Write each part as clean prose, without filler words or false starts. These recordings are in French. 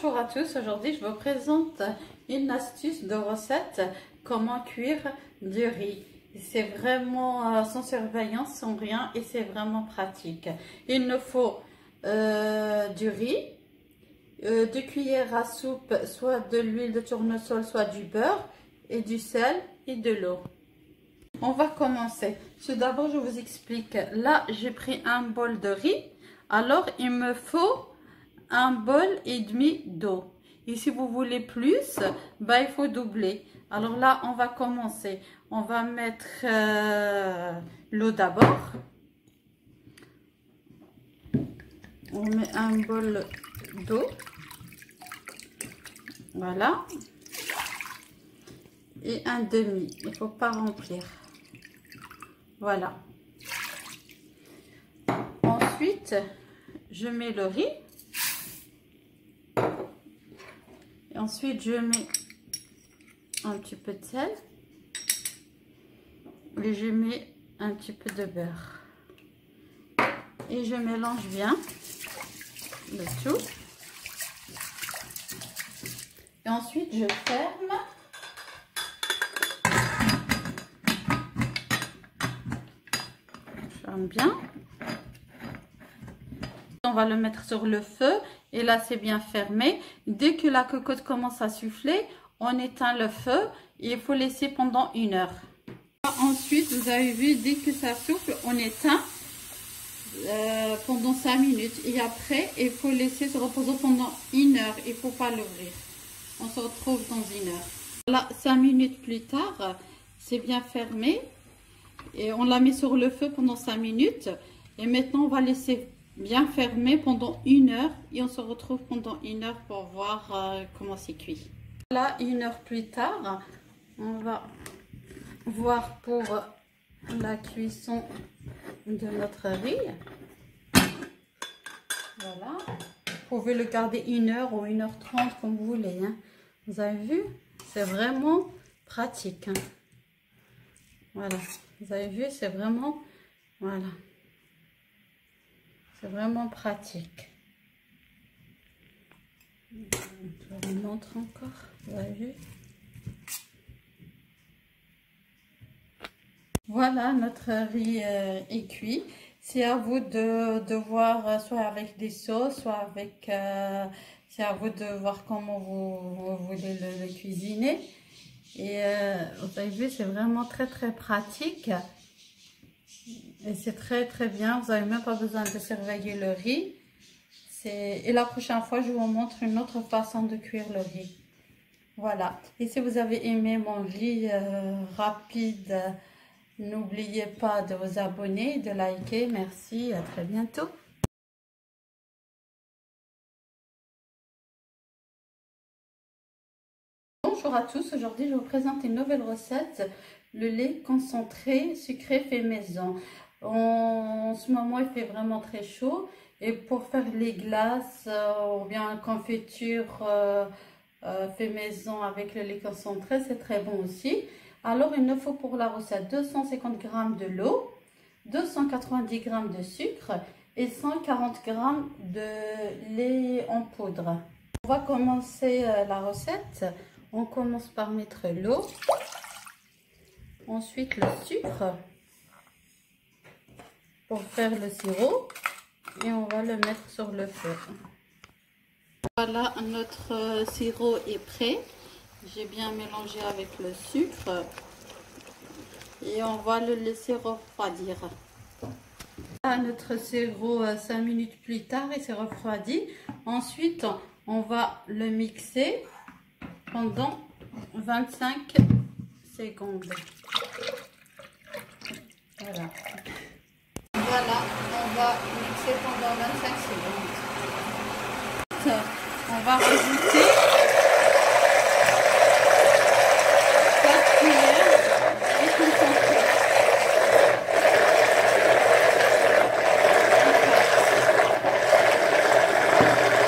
Bonjour à tous, aujourd'hui je vous présente une astuce de recette comment cuire du riz. C'est vraiment sans surveillance, sans rien et c'est vraiment pratique. Il nous faut du riz, 2 cuillères à soupe, soit de l'huile de tournesol, soit du beurre et du sel et de l'eau. On va commencer. Tout d'abord je vous explique. Là j'ai pris un bol de riz, alors il me faut un bol et demi d'eau. Et si vous voulez plus, bah, il faut doubler. Alors là, on va commencer. On va mettre l'eau d'abord. On met un bol d'eau. Voilà. Et un demi. Il ne faut pas remplir. Voilà. Ensuite, je mets le riz. Ensuite, je mets un petit peu de sel et je mets un petit peu de beurre. Et je mélange bien le tout. Et ensuite, je ferme. Je ferme bien. On va le mettre sur le feu et là c'est bien fermé. Dès que la cocotte commence à souffler, on éteint le feu et il faut laisser pendant 1 heure. Ensuite, vous avez vu, dès que ça souffle, on éteint pendant 5 minutes et après il faut laisser se reposer pendant 1 heure. Il ne faut pas l'ouvrir. On se retrouve dans 1 heure. Là, 5 minutes plus tard, c'est bien fermé et on l'a mis sur le feu pendant 5 minutes et maintenant on va laisser bien fermé pendant 1 heure et on se retrouve pendant 1 heure pour voir comment c'est cuit. Là, 1 heure plus tard, on va voir pour la cuisson de notre riz. Voilà. Vous pouvez le garder 1 heure ou 1 heure 30 comme vous voulez. Hein. Vous avez vu? C'est vraiment pratique. Hein. Voilà. Vous avez vu? C'est vraiment... Voilà. C'est vraiment pratique. Je vous montre encore. Vous avez vu? Voilà, notre riz est cuit. C'est à vous de voir, soit avec des sauces, soit avec... c'est à vous de voir comment vous voulez le cuisiner. Et vous avez vu, c'est vraiment très pratique. Et c'est très bien, vous n'avez même pas besoin de surveiller le riz. Et la prochaine fois, je vous montre une autre façon de cuire le riz. Voilà. Et si vous avez aimé mon riz rapide, n'oubliez pas de vous abonner, de liker. Merci, à très bientôt. Bonjour à tous, aujourd'hui je vous présente une nouvelle recette, le lait concentré sucré fait maison. En ce moment il fait vraiment très chaud et pour faire les glaces ou bien confiture fait maison avec le lait concentré, c'est très bon aussi. Alors il nous faut pour la recette 250 g de l'eau, 290 g de sucre et 140 g de lait en poudre. On va commencer la recette. On commence par mettre l'eau, ensuite le sucre pour faire le sirop et on va le mettre sur le feu. Voilà, notre sirop est prêt. J'ai bien mélangé avec le sucre et on va le laisser refroidir. Là, notre sirop 5 minutes plus tard il s'est refroidi. Ensuite, on va le mixer pendant 25 secondes. Voilà. Voilà, on va mixer pendant 25 secondes. On va rajouter 4 cuillères de concentré.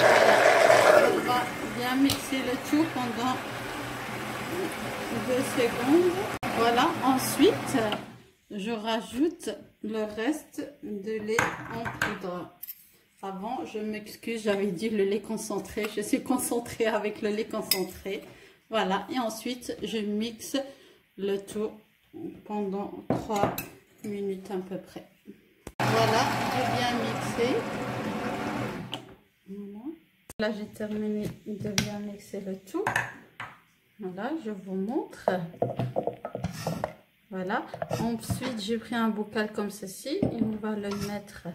Voilà. On va bien mixer le tout pendant 2 secondes. Voilà, ensuite je rajoute le reste de lait en poudre. Avant, je m'excuse, j'avais dit le lait concentré. Je suis concentrée avec le lait concentré. Voilà, et ensuite, je mixe le tout pendant 3 minutes à peu près. Voilà, j'ai bien mixé. Voilà. Là, j'ai terminé de bien mixer le tout. Voilà, je vous montre. Voilà. Ensuite, j'ai pris un bocal comme ceci et on va le mettre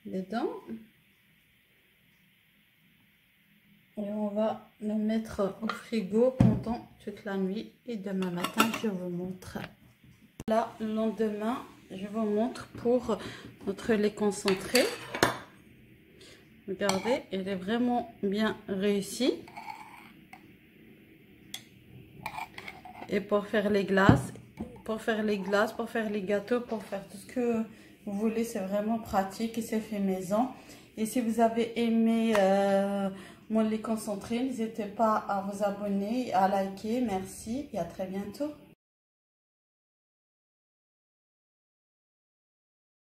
dedans. Et on va le mettre au frigo pendant toute la nuit. Et demain matin, je vous montre. Là, le lendemain, je vous montre pour notre lait concentré. Regardez, il est vraiment bien réussi. Et pour faire les glaces, pour faire les gâteaux, pour faire tout ce que vous voulez, c'est vraiment pratique et c'est fait maison. Et si vous avez aimé mon lait concentré, n'hésitez pas à vous abonner, à liker. Merci et à très bientôt.